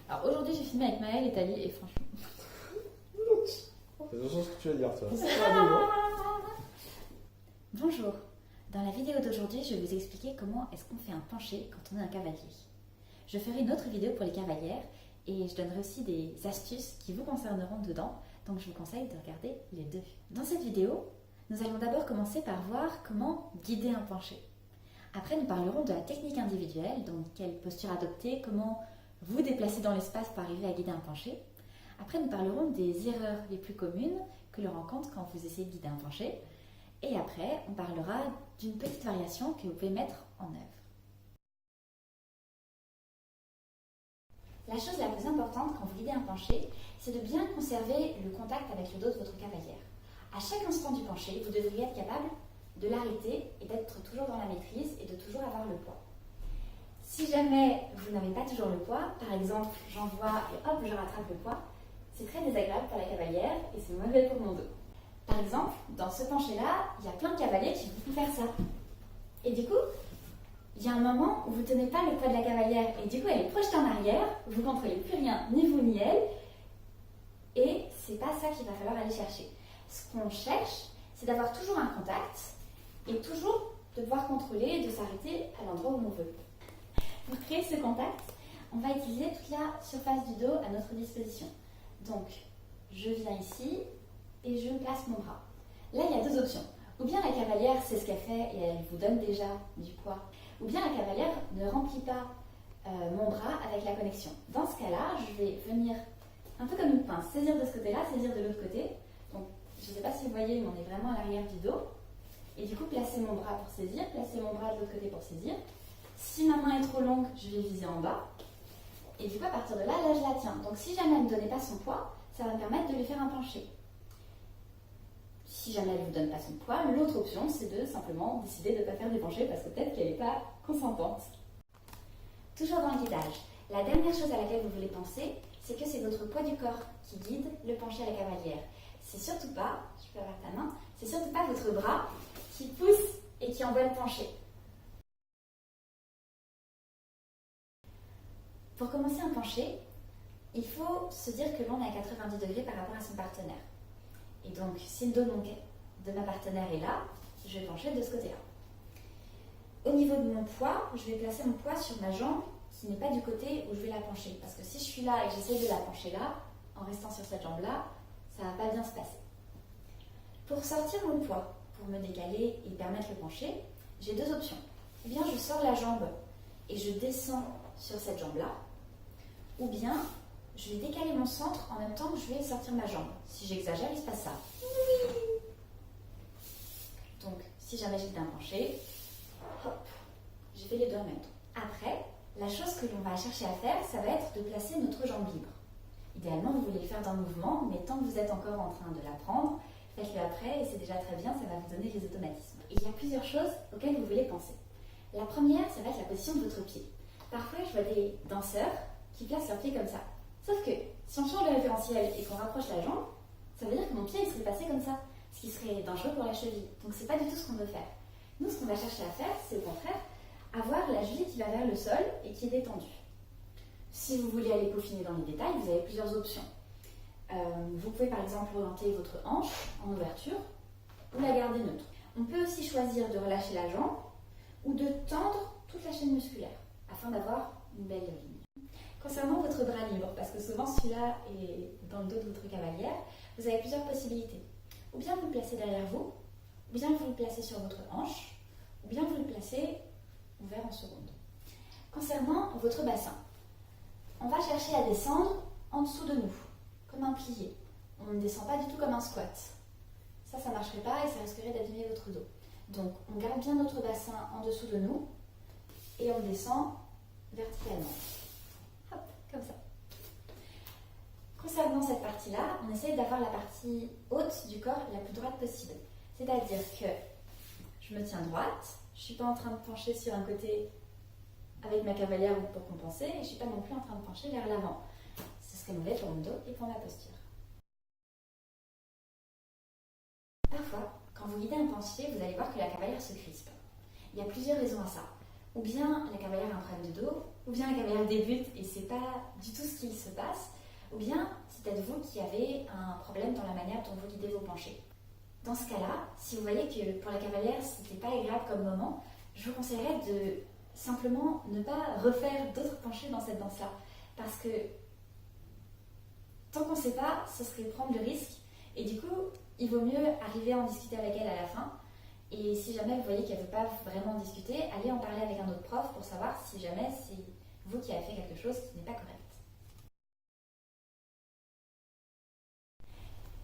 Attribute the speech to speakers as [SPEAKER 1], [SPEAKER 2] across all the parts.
[SPEAKER 1] Alors aujourd'hui, j'ai filmé avec Maëlle et Tali et franchement.
[SPEAKER 2] Attention ce que tu vas dire, toi.
[SPEAKER 1] Bonjour. Dans la vidéo d'aujourd'hui, je vais vous expliquer comment est-ce qu'on fait un penché quand on est un cavalier. Je ferai une autre vidéo pour les cavalières et je donnerai aussi des astuces qui vous concerneront dedans, donc je vous conseille de regarder les deux. Dans cette vidéo, nous allons d'abord commencer par voir comment guider un penché. Après, nous parlerons de la technique individuelle, donc quelle posture adopter, comment vous déplacer dans l'espace pour arriver à guider un penché. Après, nous parlerons des erreurs les plus communes que l'on rencontre quand vous essayez de guider un penché. Et après, on parlera d'une petite variation que vous pouvez mettre en œuvre. La chose la plus importante quand vous guidez un penché, c'est de bien conserver le contact avec le dos de votre cavalière. À chaque instant du penché, vous devriez être capable de l'arrêter et d'être toujours dans la maîtrise et de toujours avoir le poids. Si jamais vous n'avez pas toujours le poids, par exemple, j'envoie et hop, je rattrape le poids, c'est très désagréable pour la cavalière et c'est mauvais pour mon dos. Par exemple, dans ce penché-là, il y a plein de cavaliers qui vous font faire ça. Et du coup, il y a un moment où vous ne tenez pas le poids de la cavalière et du coup, elle est projetée en arrière, vous ne contrôlez plus rien, ni vous ni elle, et c'est pas ça qu'il va falloir aller chercher. Ce qu'on cherche, c'est d'avoir toujours un contact et toujours de pouvoir contrôler et de s'arrêter à l'endroit où on veut. Pour créer ce contact, on va utiliser toute la surface du dos à notre disposition. Donc, je viens ici et je place mon bras. Là, il y a deux options. Ou bien la cavalière sait ce qu'elle fait et elle vous donne déjà du poids. Ou bien la cavalière ne remplit pas mon bras avec la connexion. Dans ce cas-là, je vais venir un peu comme une pince, saisir de ce côté-là, saisir de l'autre côté. Donc, je ne sais pas si vous voyez, mais on est vraiment à l'arrière du dos. Et du coup, placer mon bras pour saisir, placer mon bras de l'autre côté pour saisir. Si ma main est trop longue, je vais viser en bas. Et du coup, à partir de là, je la tiens. Donc, si jamais elle ne me donnait pas son poids, ça va me permettre de lui faire un penché. Si jamais elle ne vous donne pas son poids, l'autre option, c'est de simplement décider de ne pas faire du penché parce que peut-être qu'elle n'est pas consentante. Toujours dans le guidage, la dernière chose à laquelle vous voulez penser, c'est que c'est votre poids du corps qui guide le penché à la cavalière. C'est surtout pas, je peux avoir ta main, c'est surtout pas votre bras qui pousse et qui envoie le penché. Pour commencer un penché, il faut se dire que l'on est à 90 degrés par rapport à son partenaire. Et donc, si le dos de ma partenaire est là, je vais pencher de ce côté-là. Au niveau de mon poids, je vais placer mon poids sur ma jambe qui n'est pas du côté où je vais la pencher. Parce que si je suis là et que j'essaie de la pencher là, en restant sur cette jambe-là, ça ne va pas bien se passer. Pour sortir mon poids, pour me décaler et permettre le pencher, j'ai deux options. Ou bien je sors la jambe et je descends sur cette jambe-là, ou bien je vais décaler mon centre en même temps que je vais sortir ma jambe. Si j'exagère, il se passe ça. Donc, si jamais j'étais un penché, hop, j'ai fait les deux en même temps. Après, la chose que l'on va chercher à faire, ça va être de placer notre jambe libre. Idéalement, vous voulez le faire d'un mouvement, mais tant que vous êtes encore en train de l'apprendre, faites-le après et c'est déjà très bien, ça va vous donner les automatismes. Il y a plusieurs choses auxquelles vous voulez penser. La première, ça va être la position de votre pied. Parfois, je vois des danseurs qui placent leurs pieds comme ça. Sauf que, si on change le référentiel et qu'on rapproche la jambe, ça veut dire que mon pied il serait passé comme ça, ce qui serait dangereux pour la cheville. Donc c'est pas du tout ce qu'on veut faire. Nous, ce qu'on va chercher à faire, c'est au contraire avoir la cheville qui va vers le sol et qui est détendue. Si vous voulez aller peaufiner dans les détails, vous avez plusieurs options. Vous pouvez par exemple orienter votre hanche en ouverture ou la garder neutre. On peut aussi choisir de relâcher la jambe ou de tendre toute la chaîne musculaire afin d'avoir une belle ligne. Concernant votre bras libre, parce que souvent celui-là est dans le dos de votre cavalière, vous avez plusieurs possibilités. Ou bien vous le placez derrière vous, ou bien vous le placez sur votre hanche, ou bien vous le placez ouvert en seconde. Concernant votre bassin, on va chercher à descendre en dessous de nous, comme un plié. On ne descend pas du tout comme un squat. Ça ne marcherait pas et ça risquerait d'abîmer votre dos. Donc on garde bien notre bassin en dessous de nous et on descend verticalement. Hop, comme ça. Concernant cette partie-là, on essaye d'avoir la partie haute du corps la plus droite possible. C'est-à-dire que je me tiens droite, je ne suis pas en train de pencher sur un côté avec ma cavalière pour compenser, et je ne suis pas non plus en train de pencher vers l'avant. Ce serait mauvais pour mon dos et pour ma posture. Parfois, quand vous guidez un penché, vous allez voir que la cavalière se crispe. Il y a plusieurs raisons à ça. ou bien la cavalière a un problème de dos, ou bien la cavalière débute et c'est pas du tout ce qu'il se passe, ou bien c'est peut-être vous qui avez un problème dans la manière dont vous guidez vos penchés. Dans ce cas-là, si vous voyez que pour la cavalière c'était pas agréable comme moment, je vous conseillerais de simplement ne pas refaire d'autres penchés dans cette danse-là. Parce que tant qu'on ne sait pas, ce serait prendre le risque. Et du coup, il vaut mieux arriver à en discuter avec elle à la fin. Et si jamais vous voyez qu'elle ne veut pas vraiment discuter, allez en parler avec un autre prof pour savoir si jamais c'est vous qui avez fait quelque chose qui n'est pas correct.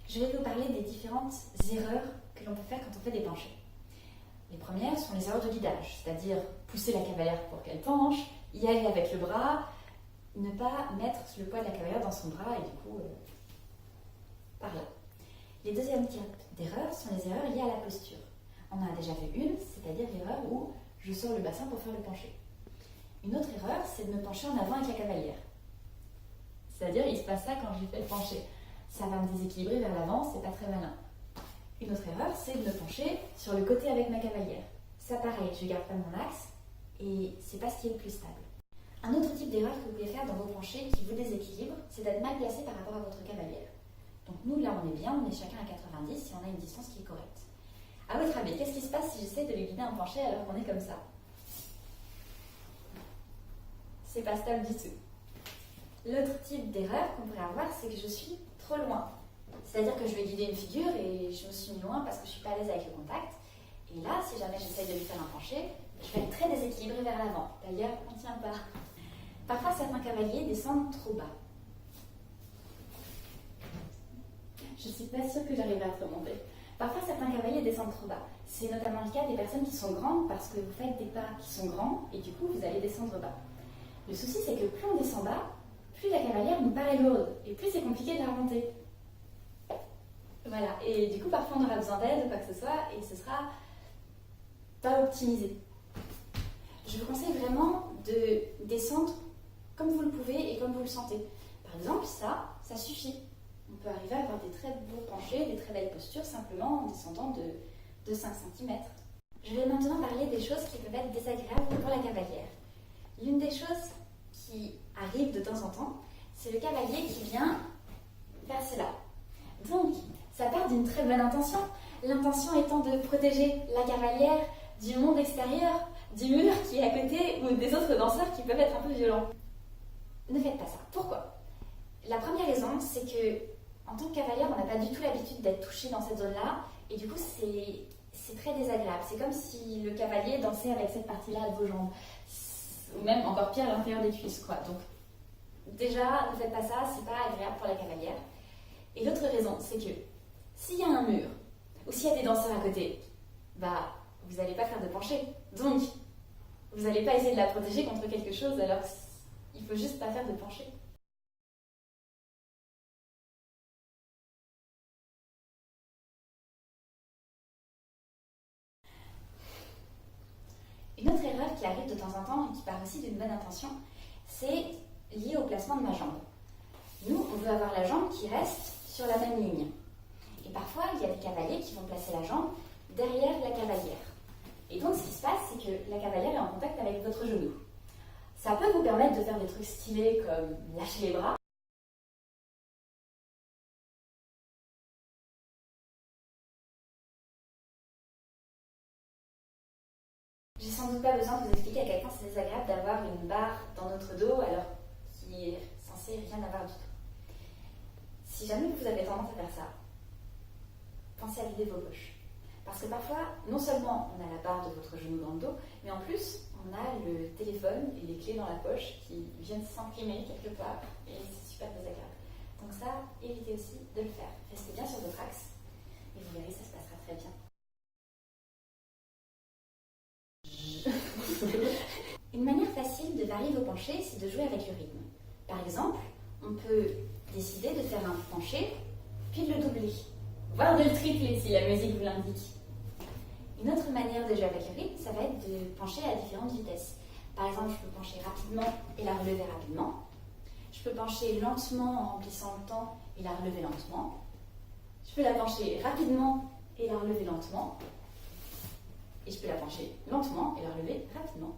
[SPEAKER 1] Je vais vous parler des différentes erreurs que l'on peut faire quand on fait des penchés. Les premières sont les erreurs de guidage, c'est-à-dire pousser la cavalière pour qu'elle penche, y aller avec le bras, ne pas mettre le poids de la cavalière dans son bras et du coup, par là. Les deuxièmes types d'erreurs sont les erreurs liées à la posture. On en a déjà vu une, c'est-à-dire l'erreur où je sors le bassin pour faire le penché. Une autre erreur, c'est de me pencher en avant avec la cavalière. C'est-à-dire, il se passe ça quand je fais le penché. Ça va me déséquilibrer vers l'avant, c'est pas très malin. Une autre erreur, c'est de me pencher sur le côté avec ma cavalière. Ça pareil, je garde pas mon axe et c'est pas ce qui est le plus stable. Un autre type d'erreur que vous pouvez faire dans vos penchés qui vous déséquilibre, c'est d'être mal placé par rapport à votre cavalière. Donc nous, là, on est bien, on est chacun à 90 et on a une distance qui est correcte. À votre avis, qu'est-ce qui se passe si j'essaie de lui guider un penché alors qu'on est comme ça? C'est pas stable du tout. L'autre type d'erreur qu'on pourrait avoir, c'est que je suis trop loin. C'est-à-dire que je vais guider une figure et je me suis mis loin parce que je suis pas à l'aise avec le contact. Et là, si jamais j'essaie de lui faire un penché, je vais être très déséquilibrée vers l'avant. D'ailleurs, on ne tient pas. Parfois, certains cavaliers descendent trop bas. Je ne suis pas sûre que j'arriverai à te remonter. Parfois, certains cavaliers descendent trop bas. C'est notamment le cas des personnes qui sont grandes parce que vous faites des pas qui sont grands et du coup, vous allez descendre bas. Le souci, c'est que plus on descend bas, plus la cavalière nous paraît lourde et plus c'est compliqué de la remonter. Voilà, et du coup, parfois, on aura besoin d'aide ou quoi que ce soit et ce sera pas optimisé. Je vous conseille vraiment de descendre comme vous le pouvez et comme vous le sentez. Par exemple, ça suffit. On peut arriver à avoir des très beaux penchés, des très belles postures simplement en descendant de 5 cm. Je vais maintenant parler des choses qui peuvent être désagréables pour la cavalière. L'une des choses qui arrive de temps en temps, c'est le cavalier qui vient faire cela. Donc, ça part d'une très bonne intention. L'intention étant de protéger la cavalière du monde extérieur, du mur qui est à côté ou des autres danseurs qui peuvent être un peu violents. Ne faites pas ça. Pourquoi? La première raison, c'est que en tant que cavalière, on n'a pas du tout l'habitude d'être touché dans cette zone-là et du coup, c'est très désagréable. C'est comme si le cavalier dansait avec cette partie-là de vos jambes ou même encore pire à l'intérieur des cuisses, quoi. Donc, déjà, ne faites pas ça, c'est pas agréable pour la cavalière. Et l'autre raison, c'est que s'il y a un mur ou s'il y a des danseurs à côté, vous n'allez pas faire de penché. Donc, vous n'allez pas essayer de la protéger contre quelque chose, alors il faut juste pas faire de penché. Une autre erreur qui arrive de temps en temps et qui part aussi d'une bonne intention, c'est lié au placement de ma jambe. Nous, on veut avoir la jambe qui reste sur la même ligne. Et parfois, il y a des cavaliers qui vont placer la jambe derrière la cavalière. Et donc, ce qui se passe, c'est que la cavalière est en contact avec votre genou. Ça peut vous permettre de faire des trucs stylés comme lâcher les bras. J'ai sans doute pas besoin de vous expliquer à quel point c'est désagréable d'avoir une barre dans notre dos alors qu'il est censé rien avoir du tout. Si jamais vous avez tendance à faire ça, pensez à vider vos poches. Parce que parfois, non seulement on a la barre de votre genou dans le dos, mais en plus, on a le téléphone et les clés dans la poche qui viennent s'imprimer quelque part et c'est super désagréable. Donc ça, évitez aussi de le faire. Restez bien sur votre axe et vous verrez, ça se passera très bien. Une manière facile de varier vos penchés, c'est de jouer avec le rythme. Par exemple, on peut décider de faire un penché, puis de le doubler, voire de le tripler si la musique vous l'indique. Une autre manière de jouer avec le rythme, ça va être de pencher à différentes vitesses. Par exemple, je peux pencher rapidement et la relever rapidement. Je peux pencher lentement en remplissant le temps et la relever lentement. Je peux la pencher rapidement et la relever lentement. Et je peux la pencher lentement et la relever rapidement.